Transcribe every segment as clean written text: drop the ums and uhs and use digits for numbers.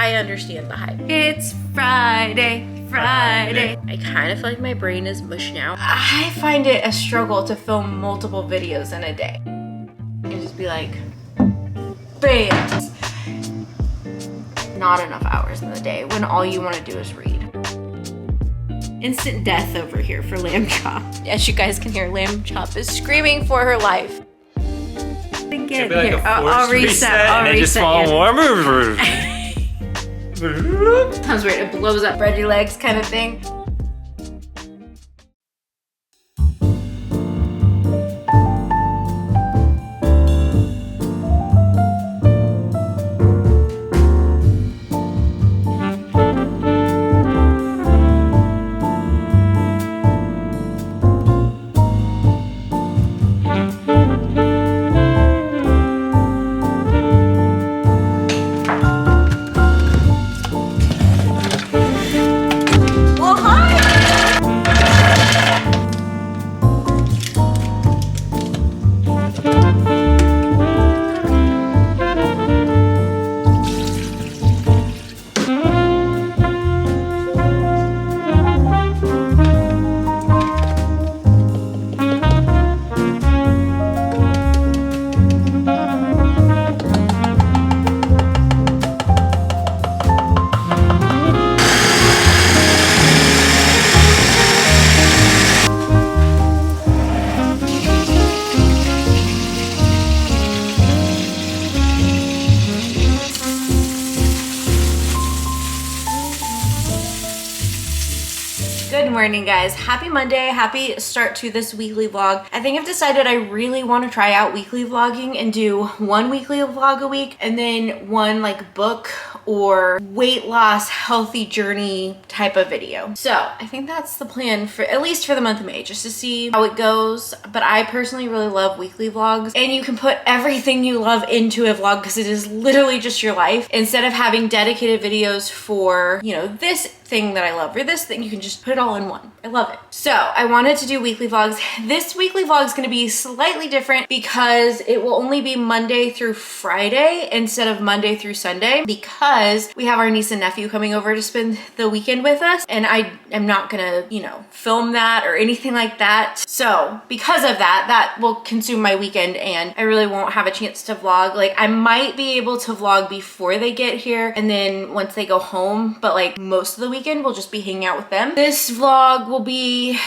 I understand the hype. It's Friday. I kind of feel like my brain is mush now. I find it a struggle to film multiple videos in a day. And just be like, bam. Not enough hours in the day when all you want to do is read. Instant death over here for Lamb Chop. As you guys can hear, Lamb Chop is screaming for her life. Again, like here, a I'll reset. I'll reset. Sounds weird. It blows up bread your legs kind of thing. Good morning, guys. Happy Monday. Happy start to this weekly vlog. I think I've decided I really want to try out weekly vlogging and do one weekly vlog a week and then one like book or weight loss healthy journey type of video. So I think that's the plan for at least for the month of May, just to see how it goes. But I personally really love weekly vlogs, and you can put everything you love into a vlog because it is literally just your life. Instead of having dedicated videos for, you know, this thing that I love or this thing, you can just put it all in one. I love it. So I wanted to do weekly vlogs. This weekly vlog is going to be slightly different because it will only be Monday through Friday instead of Monday through Sunday, because we have our niece and nephew coming over to spend the weekend with us, and I am not gonna, you know, film that or anything like that. So because of that, that will consume my weekend and I really won't have a chance to vlog. Like, I might be able to vlog before they get here and then once they go home, but like most of the weekend we'll just be hanging out with them. This vlog will be,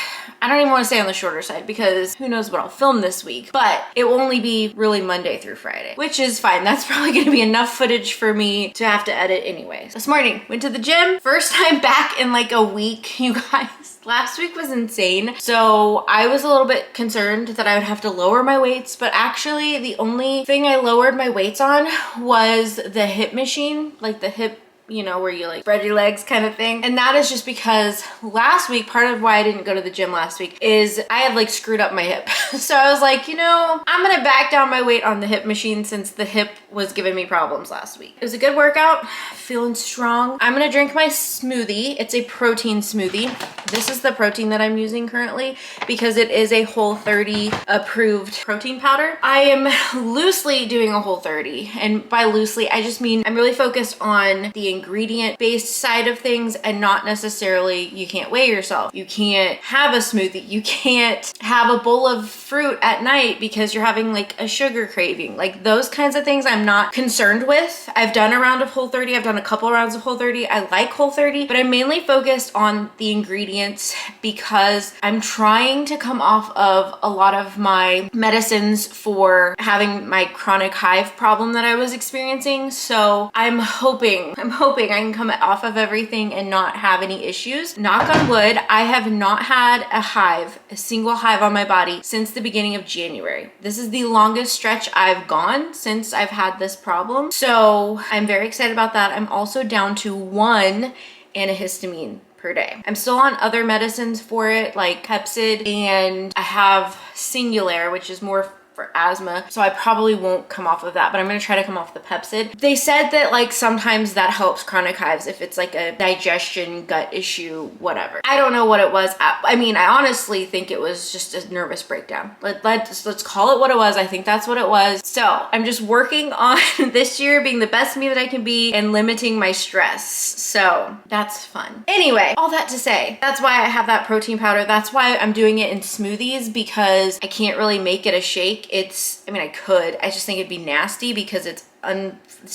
I don't even want to say on the shorter side because who knows what I'll film this week, but it will only be really Monday through Friday, which is fine. That's probably going to be enough footage for me to have to edit anyways. This morning, went to the gym. First time back in like a week, you guys. Last week was insane. So I was a little bit concerned that I would have to lower my weights, but actually the only thing I lowered my weights on was the hip machine, like the hip, you know, where you like spread your legs kind of thing. And that is just because last week, part of why I didn't go to the gym last week is I had like screwed up my hip. So I was like, you know, I'm gonna back down my weight on the hip machine since the hip was giving me problems last week. It was a good workout, feeling strong. I'm gonna drink my smoothie. It's a protein smoothie. This is the protein that I'm using currently because it is a Whole30 approved protein powder. I am loosely doing a Whole30, and by loosely, I just mean I'm really focused on the ingredient based side of things and not necessarily, you can't weigh yourself, you can't have a smoothie, you can't have a bowl of fruit at night because you're having like a sugar craving. Like those kinds of things I'm not concerned with. I've done a round of Whole30, I've done a couple rounds of Whole30. I like Whole30, but I'm mainly focused on the ingredients because I'm trying to come off of a lot of my medicines for having my chronic hive problem that I was experiencing. So I'm hoping I can come off of everything and not have any issues. Knock on wood, I have not had a single hive on my body since the beginning of January. This is the longest stretch I've gone since I've had this problem. So I'm very excited about that. I'm also down to 1 antihistamine per day. I'm still on other medicines for it like Pepcid, and I have Singulair, which is more for asthma. So I probably won't come off of that, but I'm gonna try to come off the Pepcid. They said that like sometimes that helps chronic hives if it's like a digestion, gut issue, whatever. I don't know what it was. I mean, I honestly think it was just a nervous breakdown. Let's call it what it was. I think that's what it was. So I'm just working on this year being the best me that I can be and limiting my stress. So that's fun. Anyway, all that to say, that's why I have that protein powder. That's why I'm doing it in smoothies, because I can't really make it a shake. I mean, I could. I just think it'd be nasty because it's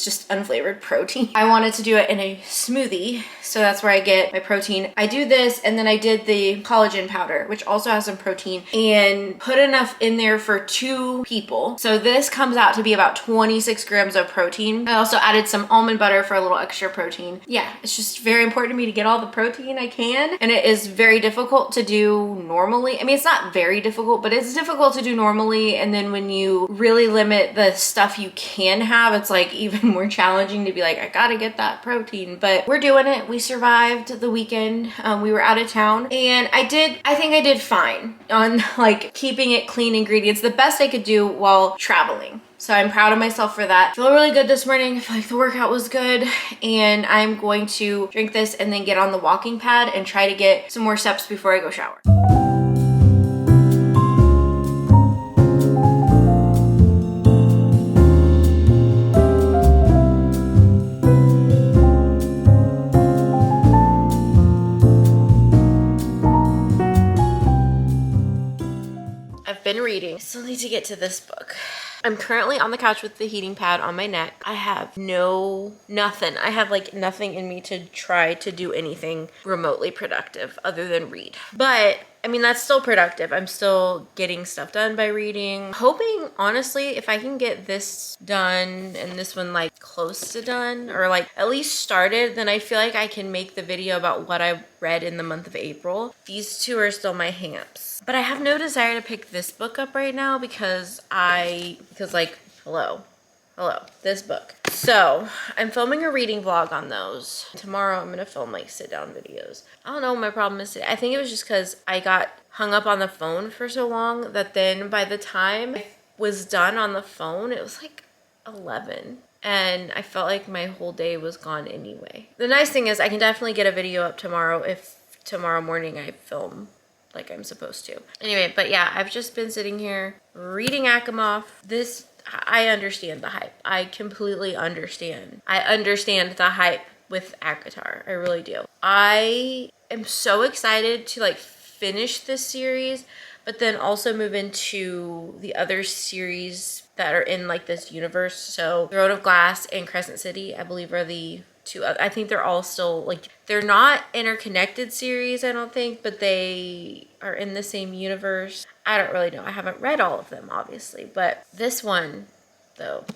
just unflavored protein. I wanted to do it in a smoothie, so that's where I get my protein. I do this, and then I did the collagen powder, which also has some protein, and put enough in there for 2 people. So this comes out to be about 26 grams of protein. I also added some almond butter for a little extra protein. Yeah, it's just very important to me to get all the protein I can, and it is very difficult to do normally. I mean, it's not very difficult, but it's difficult to do normally, and then when you really limit the stuff you can have, it's like even more challenging to be like, I gotta get that protein. But we're doing it. We survived the weekend. We were out of town, and I think I did fine on like keeping it clean ingredients, the best I could do while traveling. So I'm proud of myself for that. Feel really good this morning. I feel like the workout was good, and I'm going to drink this and then get on the walking pad and try to get some more steps before I go shower. Been reading. I still need to get to this book. I'm currently on the couch with the heating pad on my neck. I have nothing. I have like nothing in me to try to do anything remotely productive other than read. But I mean, that's still productive. I'm still getting stuff done by reading. Hoping, honestly, if I can get this done and this one like close to done, or like at least started, then I feel like I can make the video about what I read in the month of April. These 2 are still my hang-ups. But I have no desire to pick this book up right now because like, hello, this book. So I'm filming a reading vlog on those. Tomorrow I'm gonna film like sit down videos. I don't know what my problem is today. I think it was just because I got hung up on the phone for so long that then by the time I was done on the phone, it was like 11. And I felt like my whole day was gone anyway. The nice thing is I can definitely get a video up tomorrow if tomorrow morning I film like I'm supposed to. Anyway, but yeah, I've just been sitting here reading Asimov. I understand the hype. I completely understand. I understand the hype with Akatar. I really do. I am so excited to like finish this series, but then also move into the other series that are in like this universe. So Throne of Glass and Crescent City, I believe, are the 2 other. I think they're all still like, they're not interconnected series, I don't think, but they are in the same universe. I don't really know. I haven't read all of them, obviously, but this one, though,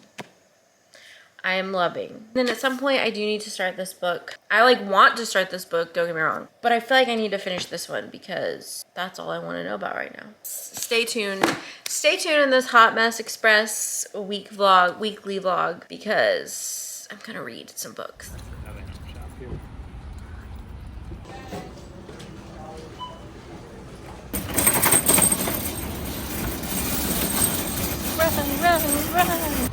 I am loving. Then at some point, I do need to start this book. I like want to start this book, don't get me wrong, but I feel like I need to finish this one because that's all I want to know about right now. Stay tuned. Stay tuned in this Hot Mess Express weekly vlog, because I'm gonna read some books. Run.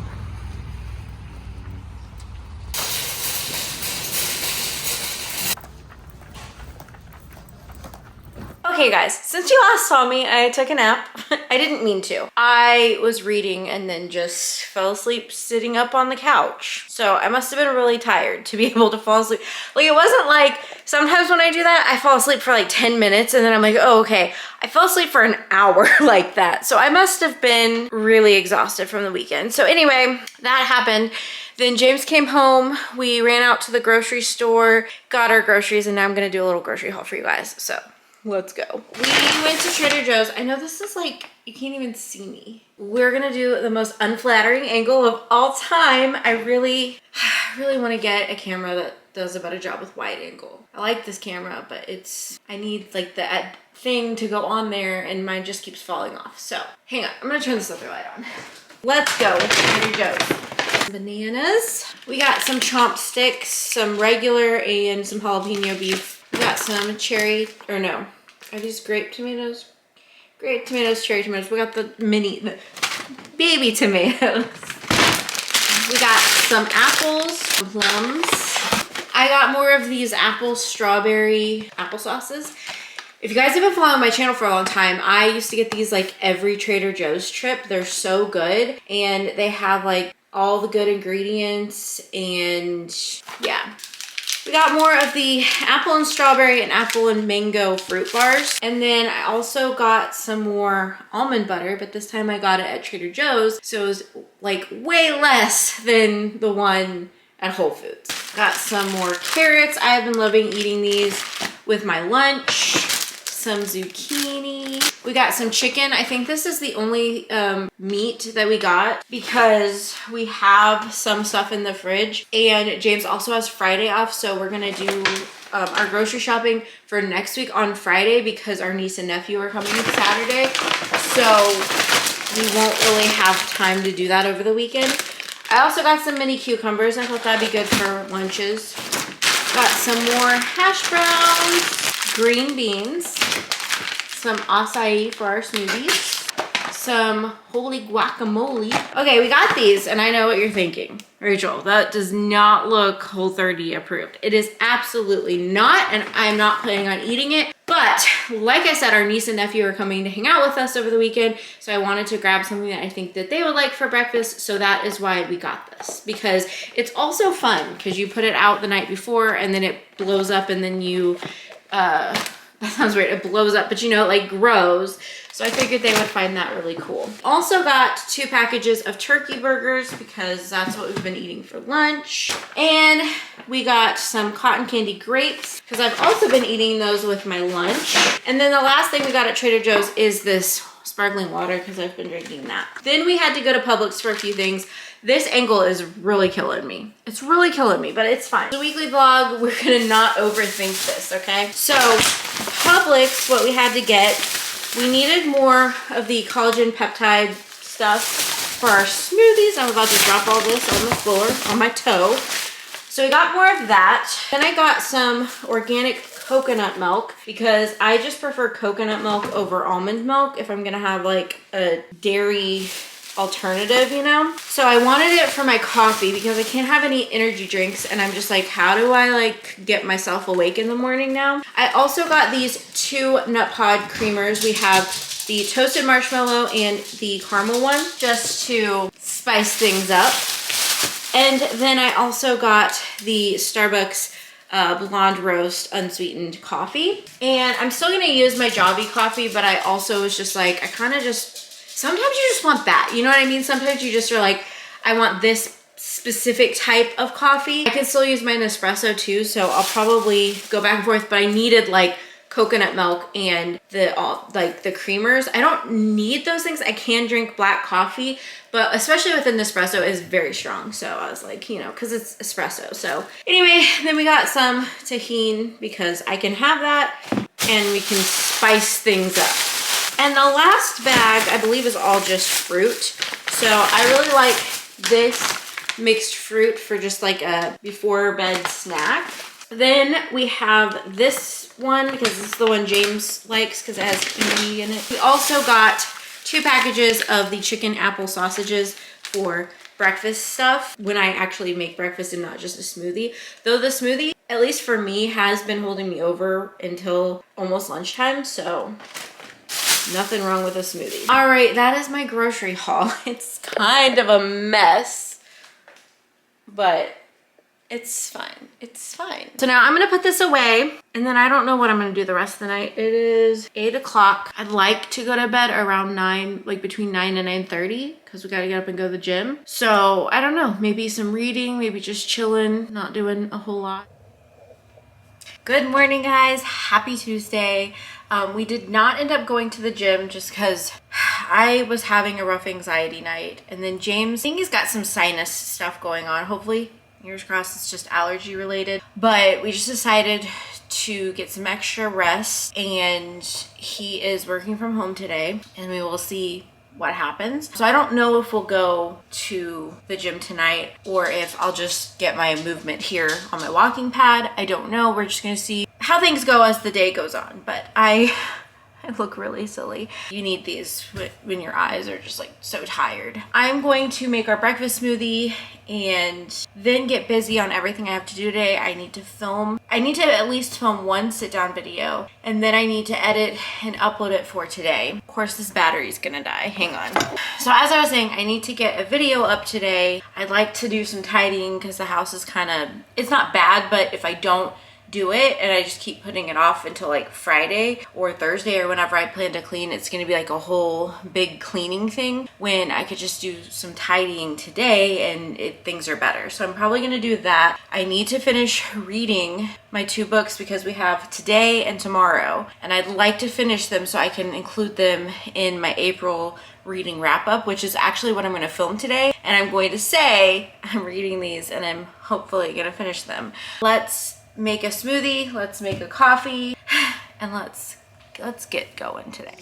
Okay guys, since you last saw me, I took a nap. I didn't mean to. I was reading and then just fell asleep sitting up on the couch. So I must have been really tired to be able to fall asleep. Like, it wasn't like, sometimes when I do that, I fall asleep for like 10 minutes and then I'm like, oh, okay. I fell asleep for an hour like that. So I must have been really exhausted from the weekend. So anyway, that happened. Then James came home. We ran out to the grocery store, got our groceries, and now I'm gonna do a little grocery haul for you guys. So let's go. We went to Trader Joe's. I know this is like, you can't even see me. We're gonna do the most unflattering angle of all time. I really want to get a camera that does a better job with wide angle. I like this camera, but I need like the thing to go on there and mine just keeps falling off. So hang on, I'm gonna turn this other light on. Let's go with Trader Joe's. Bananas. We got some chomp sticks, some regular and some jalapeno beef. We got some cherry, or no, are these grape tomatoes? Great tomatoes, cherry tomatoes. We got the baby tomatoes. We got some apples, plums. I got more of these apple strawberry applesauces. If you guys have been following my channel for a long time, I used to get these like every Trader Joe's trip. They're so good, and they have like all the good ingredients, and yeah. We got more of the apple and strawberry and apple and mango fruit bars. And then I also got some more almond butter, but this time I got it at Trader Joe's. So it was like way less than the one at Whole Foods. Got some more carrots. I have been loving eating these with my lunch. Some zucchini. We got some chicken. I think this is the only meat that we got because we have some stuff in the fridge, and James also has Friday off, so we're gonna do our grocery shopping for next week on Friday because our niece and nephew are coming Saturday, so we won't really have time to do that over the weekend. I also got some mini cucumbers. I thought that'd be good for lunches. Got some more hash browns, green beans, some acai for our smoothies, some holy guacamole. Okay, we got these, and I know what you're thinking. Rachel, that does not look Whole30 approved. It is absolutely not, and I'm not planning on eating it. But like I said, our niece and nephew are coming to hang out with us over the weekend, so I wanted to grab something that I think that they would like for breakfast, so that is why we got this. Because it's also fun, because you put it out the night before, and then it blows up, and then you, that sounds weird, it blows up, but you know, it like grows. So I figured they would find that really cool. Also got 2 packages of turkey burgers because that's what we've been eating for lunch. And we got some cotton candy grapes because I've also been eating those with my lunch. And then the last thing we got at Trader Joe's is this sparkling water because I've been drinking that. Then we had to go to Publix for a few things. This angle is really killing me. It's really killing me, but it's fine. The weekly vlog, we're gonna not overthink this, okay? So Publix, what we had to get, we needed more of the collagen peptide stuff for our smoothies. I'm about to drop all this on the floor, on my toe. So we got more of that. Then I got some organic coconut milk because I just prefer coconut milk over almond milk if I'm gonna have like a dairy alternative, you know? So I wanted it for my coffee because I can't have any energy drinks, and I'm just like, how do I like get myself awake in the morning now? I also got these 2 nut pod creamers. We have the toasted marshmallow and the caramel one just to spice things up. And then I also got the Starbucks blonde roast unsweetened coffee. And I'm still gonna use my Java coffee, but I also was just like, I kind of just, sometimes you just want that, you know what I mean? Sometimes you just are like, I want this specific type of coffee. I can still use my Nespresso too, so I'll probably go back and forth, but I needed like coconut milk and the creamers. I don't need those things. I can drink black coffee, but especially with the Nespresso is very strong. So I was like, you know, cause it's espresso. So anyway, then we got some tahini because I can have that and we can spice things up. And the last bag, I believe, is all just fruit. So I really like this mixed fruit for just like a before bed snack. Then we have this one because this is the one James likes because it has kiwi in it. We also got 2 packages of the chicken apple sausages for breakfast stuff when I actually make breakfast and not just a smoothie. Though the smoothie, at least for me, has been holding me over until almost lunchtime. So nothing wrong with a smoothie. All right, that is my grocery haul. It's kind of a mess, but it's fine. It's fine. So now I'm gonna put this away, and then I don't know what I'm gonna do the rest of the night. It is 8 o'clock. I'd like to go to bed around 9, like between 9 and 9:30, because we gotta get up and go to the gym. So I don't know, maybe some reading, maybe just chilling, not doing a whole lot. Good morning, guys. Happy Tuesday. We did not end up going to the gym just because I was having a rough anxiety night. And then James, I think he's got some sinus stuff going on. Hopefully, fingers crossed, it's just allergy related. But we just decided to get some extra rest, and he is working from home today, and we will see what happens. So I don't know if we'll go to the gym tonight or if I'll just get my movement here on my walking pad. I don't know. We're just gonna see how things go as the day goes on. But I I look really silly. You need these when your eyes are just like so tired. I'm going to make our breakfast smoothie and then get busy on everything I have to do today. I need to film. I need to at least film one sit down video, and then I need to edit and upload it for today. Of course, this battery's gonna die. Hang on. So as I was saying, I need to get a video up today. I'd like to do some tidying because the house is kind of, it's not bad, but if I don't do it and I just keep putting it off until like Friday or Thursday or whenever I plan to clean, it's gonna be like a whole big cleaning thing when I could just do some tidying today and things are better. So I'm probably gonna do that. I need to finish reading my 2 books because we have today and tomorrow, and I'd like to finish them so I can include them in my April reading wrap up, which is actually what I'm going to film today. And I'm going to say I'm reading these and I'm hopefully going to finish them. Let's make a smoothie, let's make a coffee, and let's get going today.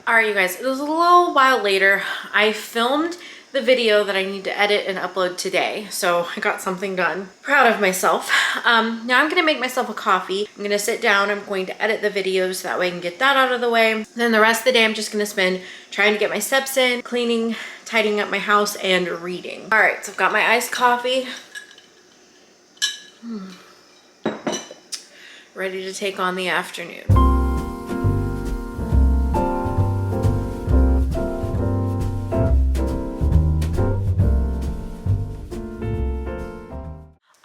All right, you guys, it was a little while later. I filmed the video that I need to edit and upload today, so I got something done. Proud of myself. Now I'm gonna make myself a coffee. I'm gonna sit down, I'm going to edit the videos so that way I can get that out of the way. Then the rest of the day I'm just gonna spend trying to get my steps in, cleaning, tidying up my house, and reading. All right, so I've got my iced coffee. Ready to take on the afternoon.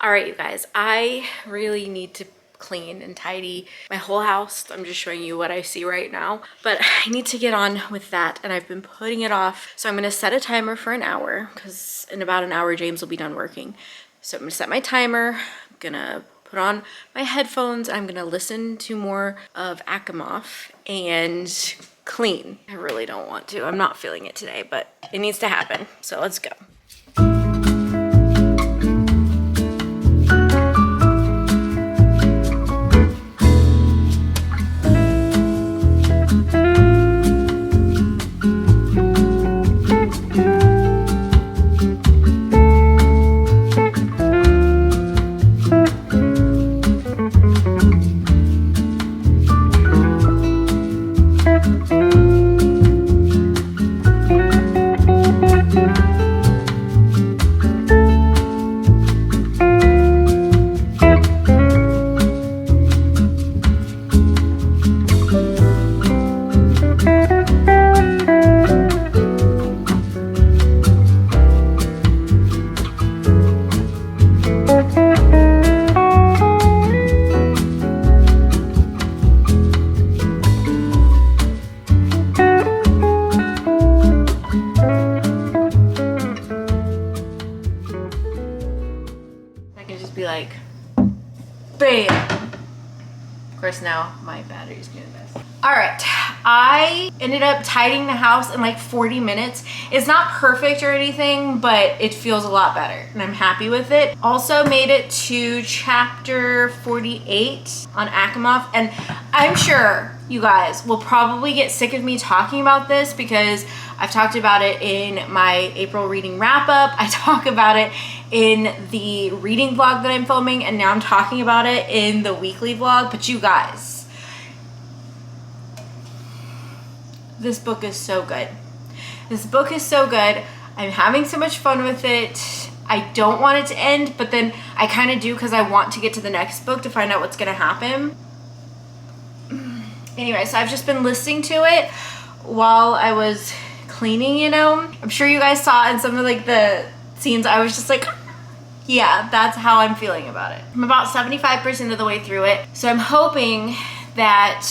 All right, you guys, I really need to clean and tidy my whole house. I'm just showing you what I see right now, but I need to get on with that and I've been putting it off. So I'm gonna set a timer for an hour because in about an hour, James will be done working. So I'm gonna set my timer, I'm gonna put on my headphones, I'm gonna listen to more of Asimov and clean. I really don't want to, I'm not feeling it today, but it needs to happen. So let's go. Now my battery's gonna miss. All right, I ended up tidying the house in like 40 minutes. It's not perfect or anything, but it feels a lot better and I'm happy with it. Also made it to chapter 48 on Asimov, and I'm sure you guys will probably get sick of me talking about this because I've talked about it in my April reading wrap up. I talk about it in the reading vlog that I'm filming, and now I'm talking about it in the weekly vlog. But you guys, this book is so good. This book is so good. I'm having so much fun with it. I don't want it to end, but then I kind of do because I want to get to the next book to find out what's gonna happen. Anyway, so I've just been listening to it while I was cleaning, you know. I'm sure you guys saw in some of like the scenes, I was just like, yeah, that's how I'm feeling about it. I'm about 75% of the way through it. So I'm hoping that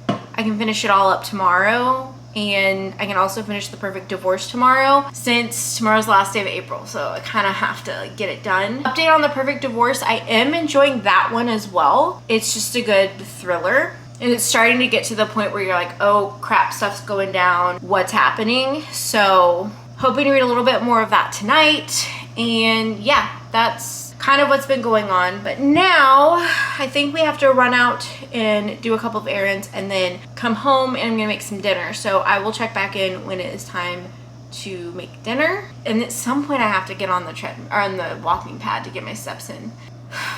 I can finish it all up tomorrow, and I can also finish The Perfect Divorce tomorrow since tomorrow's the last day of April. So I kind of have to like, get it done. Update on The Perfect Divorce. I am enjoying that one as well. It's just a good thriller. And it's starting to get to the point where you're like, oh crap, stuff's going down. What's happening? So hoping to read a little bit more of that tonight. And yeah, that's kind of what's been going on. But now I think we have to run out and do a couple of errands and then come home and I'm gonna make some dinner. So I will check back in when it is time to make dinner, and at some point I have to get on the walking pad to get my steps in.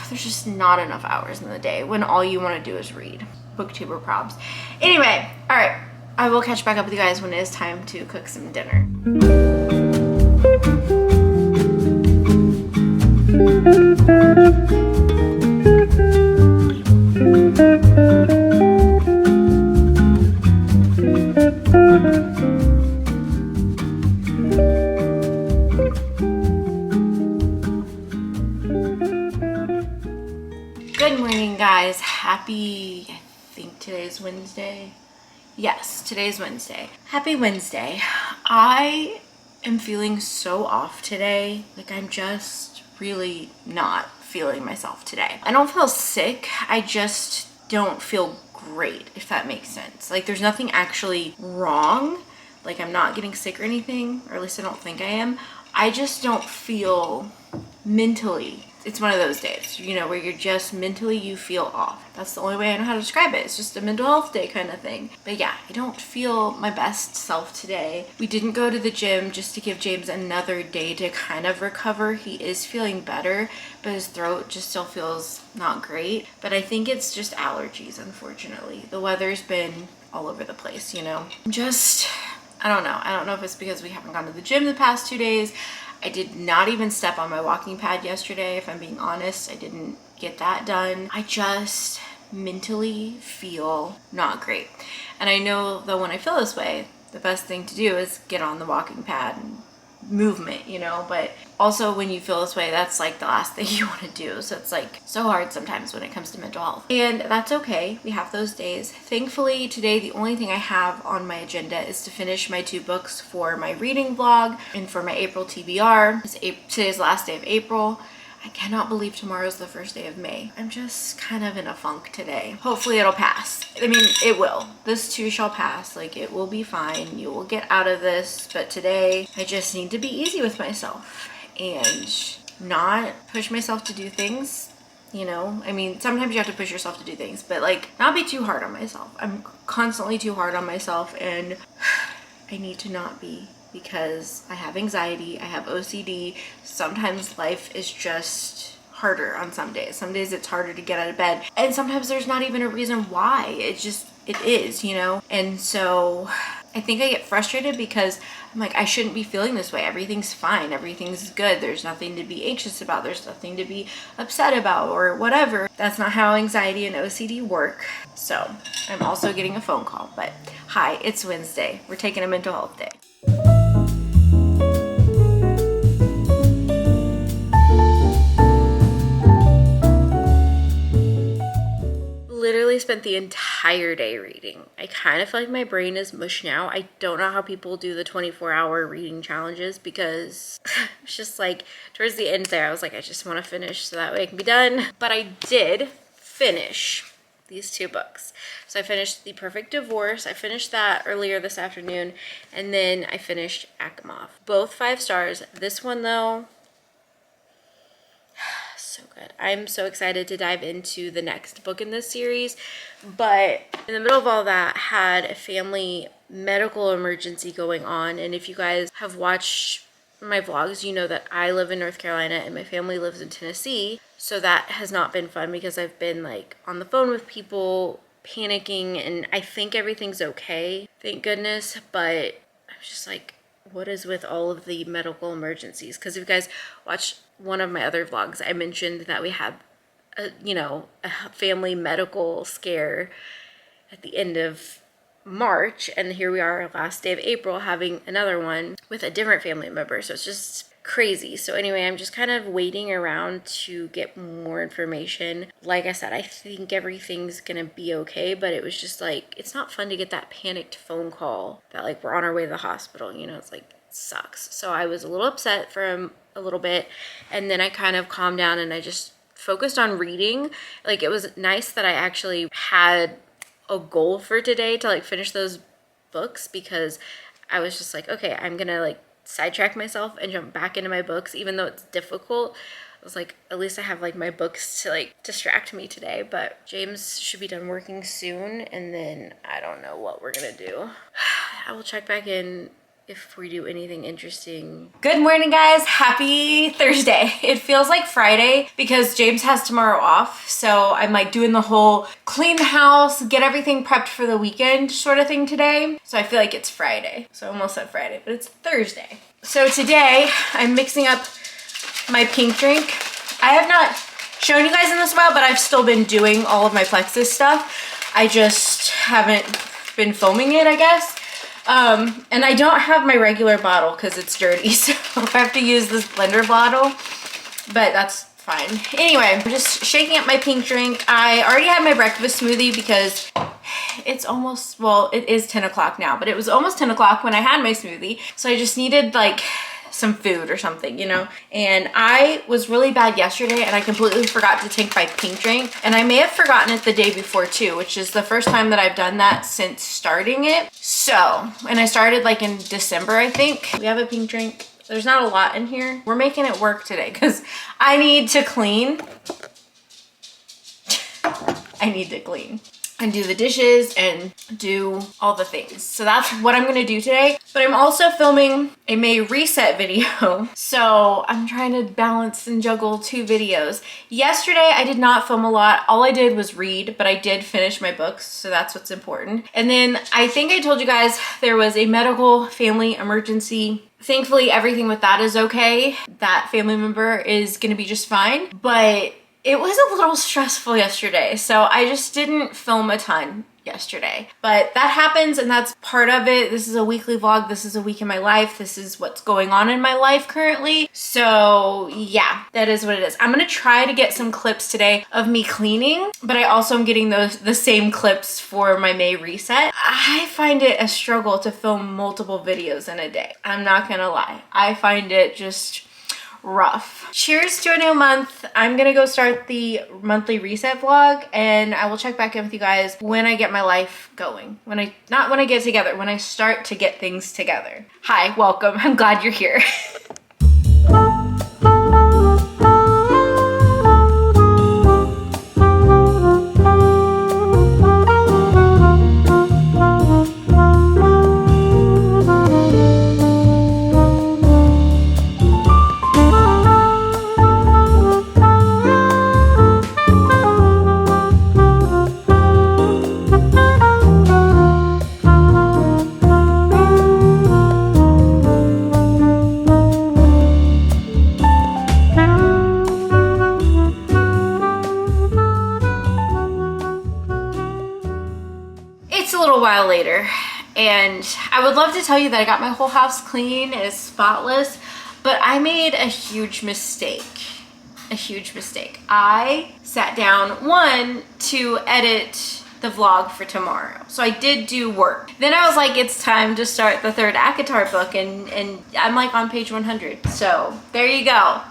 There's just not enough hours in the day when all you want to do is read. Booktuber probs. Anyway, all right, I will catch back up with you guys when it is time to cook some dinner. Good morning, guys. Happy, I think today's Wednesday. Yes, today's Wednesday. Happy Wednesday. I am feeling so off today. Like, I'm just really not feeling myself today. I don't feel sick. I just don't feel great, if that makes sense. Like, there's nothing actually wrong. Like, I'm not getting sick or anything, or at least I don't think I am. I just don't feel mentally. It's one of those days, you know, where you're just mentally, you feel off. That's the only way I know how to describe it. It's just a mental health day kind of thing. But yeah, I don't feel my best self today. We didn't go to the gym just to give James another day to kind of recover. He is feeling better, but his throat just still feels not great. But I think it's just allergies, unfortunately. The weather's been all over the place, you know. I don't know. I don't know if it's because we haven't gone to the gym the past 2 days. I did not even step on my walking pad yesterday, if I'm being honest. I didn't get that done. I just mentally feel not great. And I know that when I feel this way, the best thing to do is get on the walking pad and movement, you know, but also when you feel this way, that's like the last thing you want to do. So it's like so hard sometimes when it comes to mental health, and that's okay. We have those days. Thankfully today, the only thing I have on my agenda is to finish my 2 books for my reading vlog and for my April TBR. Today's the last day of April. I cannot believe tomorrow's the first day of May. I'm just kind of in a funk today. Hopefully it'll pass. I mean, it will. This too shall pass. Like, it will be fine. You will get out of this. But today, I just need to be easy with myself and not push myself to do things. You know, I mean, sometimes you have to push yourself to do things, but like, not be too hard on myself. I'm constantly too hard on myself, and I need to not be, because I have anxiety, I have OCD. Sometimes life is just harder on some days. Some days it's harder to get out of bed, and sometimes there's not even a reason why. It is, you know? And so I think I get frustrated because I'm like, I shouldn't be feeling this way. Everything's fine. Everything's good. There's nothing to be anxious about. There's nothing to be upset about or whatever. That's not how anxiety and OCD work. So I'm also getting a phone call, but hi, it's Wednesday. We're taking a mental health day. Literally spent the entire day reading. I kind of feel like my brain is mush now. I don't know how people do the 24-hour reading challenges, because it's just like towards the end there, I was like, I just want to finish so that way I can be done. But I did finish these 2 books. So I finished The Perfect Divorce. I finished that earlier this afternoon, and then I finished Akimov. Both 5 stars. This one though, so good. I'm so excited to dive into the next book in this series, but in the middle of all that, had a family medical emergency going on. And if you guys have watched my vlogs, you know that I live in North Carolina and my family lives in Tennessee. So that has not been fun, because I've been like on the phone with people panicking, and I think everything's okay, thank goodness. But I was just like, what is with all of the medical emergencies? Because if you guys watch one of my other vlogs, I mentioned that we had a family medical scare at the end of March, and here we are last day of April having another one with a different family member. So it's just crazy. So anyway, I'm just kind of waiting around to get more information. Like I said, I think everything's gonna be okay, but it was just like, it's not fun to get that panicked phone call that like we're on our way to the hospital, you know. It's like, it sucks. So I was a little upset for a little bit, and then I kind of calmed down and I just focused on reading. Like, it was nice that I actually had a goal for today to like finish those books, because I was just like, okay, I'm gonna like sidetrack myself and jump back into my books, even though it's difficult. I was like, at least I have like my books to like distract me today. But James should be done working soon, and then I don't know what we're gonna do. I will check back in if we do anything interesting. Good morning, guys. Happy Thursday. It feels like Friday because James has tomorrow off. So I'm like doing the whole clean the house, get everything prepped for the weekend sort of thing today. So I feel like it's Friday. So I almost said Friday, but it's Thursday. So today I'm mixing up my pink drink. I have not shown you guys in this while, but I've still been doing all of my Plexus stuff. I just haven't been filming it, I guess. And I don't have my regular bottle because it's dirty, so I have to use this blender bottle, but that's fine. Anyway, I'm just shaking up my pink drink. I already had my breakfast smoothie because it's almost, well, it is 10 o'clock now, but it was almost 10 o'clock when I had my smoothie. So I just needed like some food or something, you know? And I was really bad yesterday and I completely forgot to take my pink drink. And I may have forgotten it the day before too, which is the first time that I've done that since starting it. So, and I started like in December, I think. We have a pink drink. There's not a lot in here. We're making it work today because I need to clean. I need to clean and do the dishes and do all the things. So that's what I'm gonna do today. But I'm also filming a May reset video. So I'm trying to balance and juggle 2 videos. Yesterday, I did not film a lot. All I did was read, but I did finish my books. So that's what's important. And then I think I told you guys there was a medical family emergency. Thankfully, everything with that is okay. That family member is gonna be just fine. But it was a little stressful yesterday, so I just didn't film a ton yesterday. But that happens and that's part of it. This is a weekly vlog. This is a week in my life. This is what's going on in my life currently. So yeah, that is what it is. I'm gonna try to get some clips today of me cleaning, but I also am getting the same clips for my May reset. I find it a struggle to film multiple videos in a day. I'm not gonna lie. I find it just rough. Cheers to a new month. I'm gonna go start the monthly reset vlog and I will check back in with you guys when I get my life going. Not when I get together, when I start to get things together. Hi, welcome. I'm glad you're here. While later, and I would love to tell you that I got my whole house clean, it is spotless, but I made a huge mistake. I sat down to edit the vlog for tomorrow, so I did do work. Then I was like, it's time to start the 3rd ACOTAR book, and I'm like on page 100, so there you go.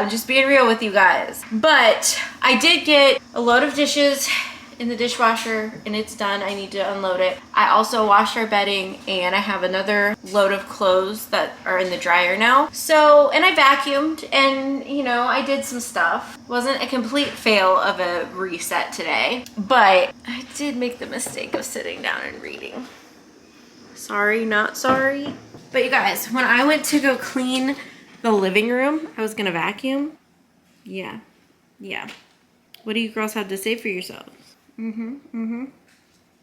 Just being real with you guys. But I did get a load of dishes in the dishwasher and it's done. I need to unload it. I also washed our bedding and I have another load of clothes that are in the dryer now. So, and I vacuumed and, you know, I did some stuff. Wasn't a complete fail of a reset today, but I did make the mistake of sitting down and reading. Sorry, not sorry. But you guys, when I went to go clean the living room, I was gonna vacuum. Yeah. What do you girls have to say for yourselves?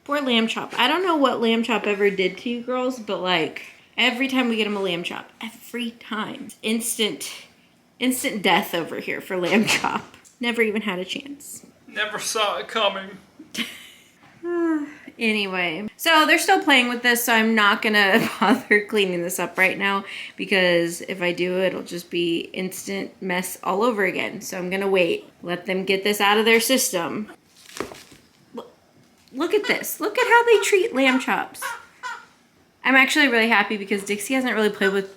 Poor Lamb Chop. I don't know what Lamb Chop ever did to you girls, but like every time we get him a Lamb Chop, every time. Instant death over here for Lamb Chop. Never even had a chance. Never saw it coming. Anyway, so they're still playing with this, so I'm not gonna bother cleaning this up right now because if I do, it'll just be instant mess all over again. So I'm gonna wait, let them get this out of their system. Look at this. Look at how they treat Lamb Chops. I'm actually really happy because Dixie hasn't really played with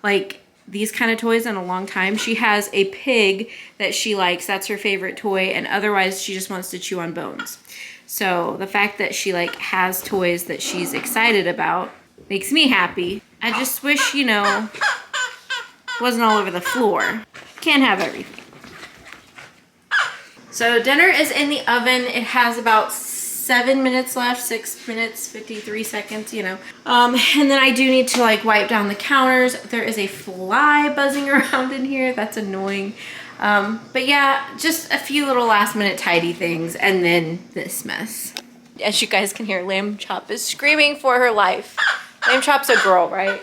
like these kind of toys in a long time. She has a pig that she likes. That's her favorite toy. And otherwise she just wants to chew on bones. So the fact that she like has toys that she's excited about makes me happy. I just wish, you know, it wasn't all over the floor. Can't have everything. So dinner is in the oven. It has about 7 minutes left, 6 minutes, 53 seconds, you know. And then I do need to like wipe down the counters. There is a fly buzzing around in here. That's annoying. But yeah, just a few little last minute tidy things and then this mess. As you guys can hear, Lamb Chop is screaming for her life. Lamb Chop's a girl, right?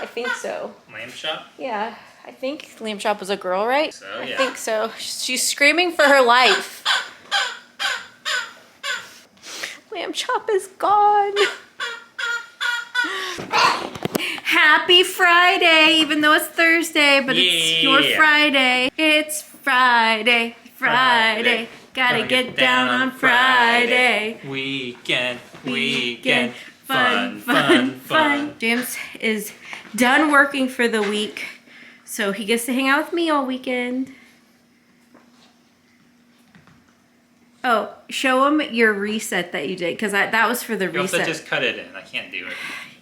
I think so. Lamb Chop? Yeah, I think Lamb Chop was a girl, right? So, yeah. I think so. She's screaming for her life. Lamb Chop is gone. Happy Friday, even though it's Thursday, but it's your Friday. It's Friday, Friday. Gotta get down on Friday. Weekend, fun. James is done working for the week, so he gets to hang out with me all weekend. Oh, show him your reset that you did, because that was for the reset. You also just cut it in. I can't do it.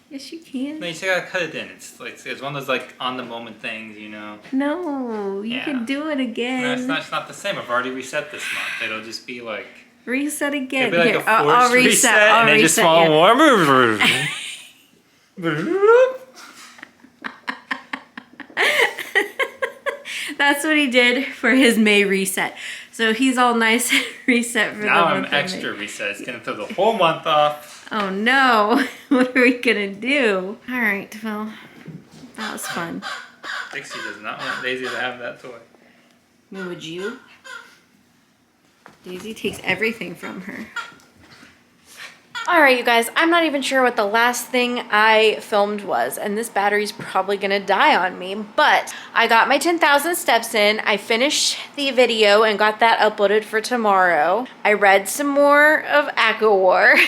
Yes, you can. No, you still gotta cut it in. It's one of those like on the moment things, you know. No, you can do it again. No, it's not the same. I've already reset this month. It'll just be like reset again. It'll be like Here, a forced reset, and then just fall warm. That's what he did for his May reset. So he's all nice and reset for now the month. I'm extra reset. It's gonna throw the whole month off. Oh no, what are we gonna do? All right, well, that was fun. Dixie does not want Daisy to have that toy. Would you? Daisy takes everything from her. All right, you guys, I'm not even sure what the last thing I filmed was, and this battery's probably gonna die on me, but I got my 10,000 steps in. I finished the video and got that uploaded for tomorrow. I read some more of AquaWar.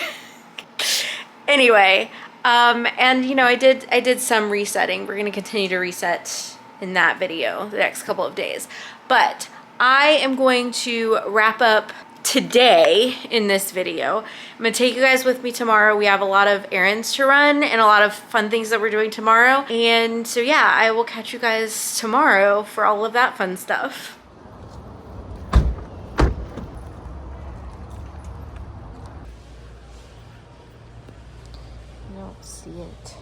Anyway, and you know, I did some resetting. We're gonna continue to reset in that video the next couple of days, but I am going to wrap up today in this video. I'm gonna take you guys with me tomorrow. We have a lot of errands to run and a lot of fun things that we're doing tomorrow, and so yeah, I will catch you guys tomorrow for all of that fun stuff. See it.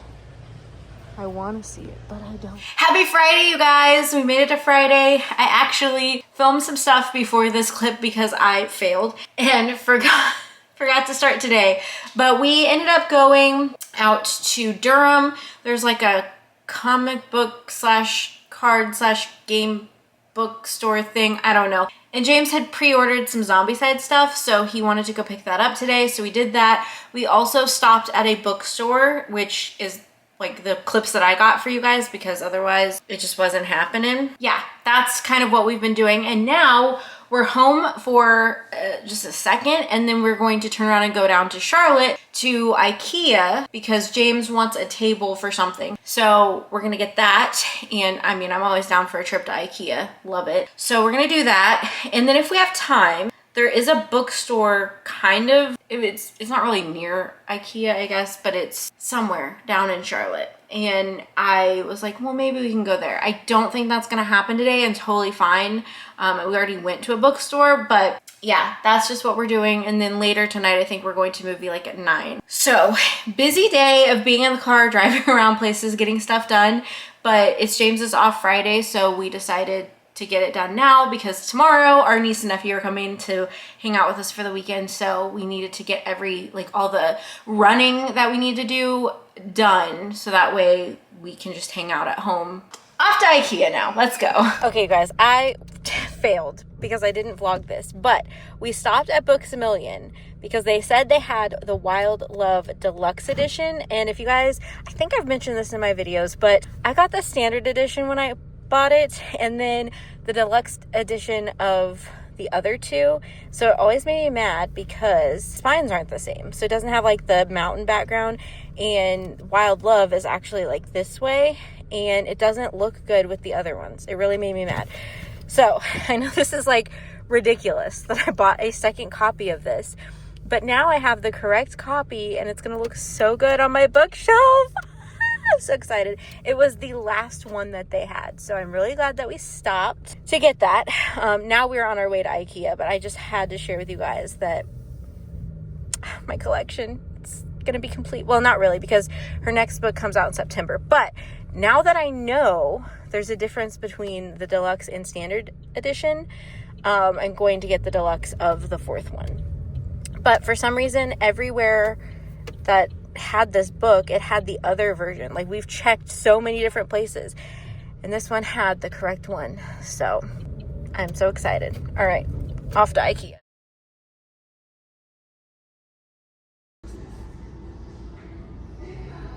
I want to see it, but I don't. Happy Friday, you guys. We made it to Friday. I actually filmed some stuff before this clip because I failed and forgot to start today. But we ended up going out to Durham. There's like a comic book / card / game bookstore thing. I don't know. And James had pre-ordered some Zombicide stuff, so he wanted to go pick that up today, so we did that. We also stopped at a bookstore, which is like the clips that I got for you guys, because otherwise it just wasn't happening. Yeah, that's kind of what we've been doing. And now we're home for just a second, and then we're going to turn around and go down to Charlotte to Ikea because James wants a table for something. So we're gonna get that. And I mean, I'm always down for a trip to Ikea. Love it. So we're gonna do that. And then if we have time, there is a bookstore kind of, it's not really near Ikea, I guess, but it's somewhere down in Charlotte. And I was like, well, maybe we can go there. I don't think that's gonna happen today, and totally fine. We already went to a bookstore, but yeah, that's just what we're doing. And then later tonight, I think we're going to a movie like at 9. So busy day of being in the car, driving around places, getting stuff done. But it's James's off Friday, so we decided to get it done now because tomorrow our niece and nephew are coming to hang out with us for the weekend. So we needed to get all the running that we need to do done, so that way we can just hang out at home. Off to Ikea now. Let's go. Okay, guys, I failed because I didn't vlog this, but we stopped at Books A Million because they said they had the Wild Love Deluxe Edition. And if you guys, I think I've mentioned this in my videos, but I got the standard edition when I bought it, and then the deluxe edition of the other two. So it always made me mad because spines aren't the same. So it doesn't have like the mountain background, and Wild Love is actually like this way, and it doesn't look good with the other ones. It really made me mad. So I know this is like ridiculous that I bought a second copy of this, but now I have the correct copy and it's gonna look so good on my bookshelf. I'm so excited. It was the last one that they had, so I'm really glad that we stopped to get that. Now we're on our way to Ikea, but I just had to share with you guys that my collection. It's gonna be complete. Well, not really, because her next book comes out in September. But now that I know there's a difference between the deluxe and standard edition, I'm going to get the deluxe of the 4th one. But for some reason, everywhere that had this book, it had the other version. Like, we've checked so many different places, and this one had the correct one. So I'm so excited. All right, off to Ikea. I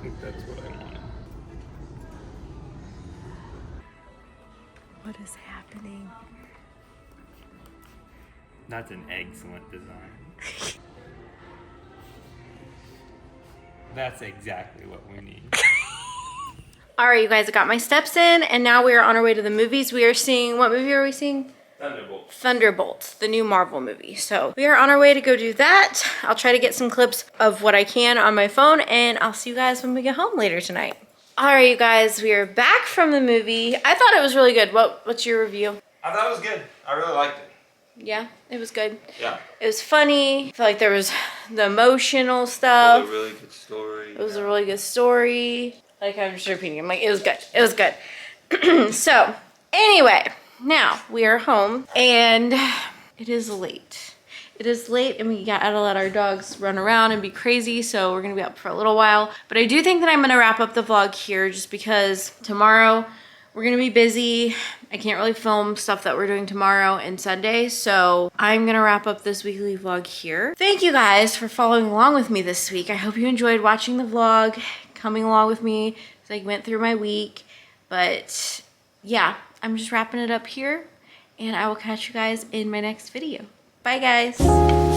think that's what I wanted. What is happening? That's an excellent design. That's exactly what we need. All right, you guys, I got my steps in, and now we are on our way to the movies. We are seeing, what movie are we seeing? Thunderbolt. Thunderbolt, the new Marvel movie. So we are on our way to go do that. I'll try to get some clips of what I can on my phone, and I'll see you guys when we get home later tonight. All right, you guys, we are back from the movie. I thought it was really good. What's your review? I thought it was good. I really liked it. Yeah, it was good. Yeah. It was funny. I feel like there was the emotional stuff. It was a really good story. It was a really good story. Like, I'm just repeating. I'm like, it was good. It was good. So, anyway, now we are home, and it is late. It is late, and we gotta let our dogs run around and be crazy, so we're gonna be up for a little while. But I do think that I'm gonna wrap up the vlog here, just because tomorrow we're gonna be busy. I can't really film stuff that we're doing tomorrow and Sunday, so I'm gonna wrap up this weekly vlog here. Thank you guys for following along with me this week. I hope you enjoyed watching the vlog, coming along with me as I went through my week. But yeah, I'm just wrapping it up here, and I will catch you guys in my next video. Bye, guys.